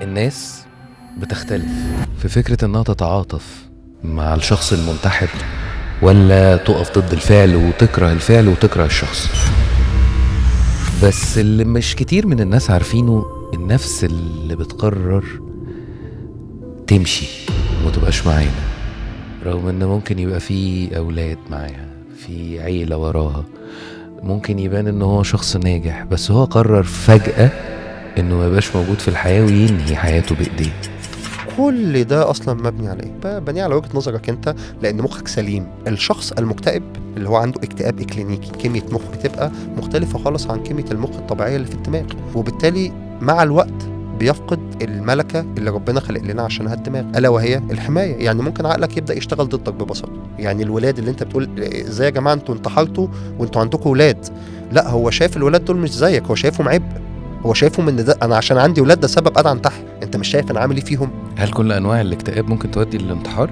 الناس بتختلف في فكرة انها تتعاطف مع الشخص المنتحر ولا تقف ضد الفعل وتكره الفعل وتكره الشخص. بس اللي مش كتير من الناس عارفينه النفس اللي بتقرر تمشي ومتبقاش معانا، رغم ان ممكن يبقى في اولاد معاها، في عيلة وراها، ممكن يبان ان هو شخص ناجح، بس هو قرر فجأة انه ما يبقاش موجود في الحياة وينهي حياته بايديه. كل ده اصلا مبني على ايه؟ مبني على وجهة نظرك انت، لان مخك سليم. الشخص المكتئب اللي هو عنده اكتئاب اكلينيكي، كمية مخ بتبقى مختلفة خالص عن كمية المخ الطبيعية اللي في الدماغ، وبالتالي مع الوقت بيفقد الملكة اللي ربنا خلق لنا عشانها الدماغ، ألا وهي الحماية. يعني ممكن عقلك يبدأ يشتغل ضدك ببساطة. يعني الولاد اللي انت بتقول ازاي يا جماعة انتوا انتحرتوا وانتوا عندكم ولاد، لا، هو شايف الولاد دول مش زيك، هو شايفهم عبء، هو شايفهم ان ده انا عشان عندي ولاد ده سبب ادعى انتحر. انت مش شايف انا عامل ايه فيهم؟ هل كل انواع الاكتئاب ممكن تؤدي للانتحار؟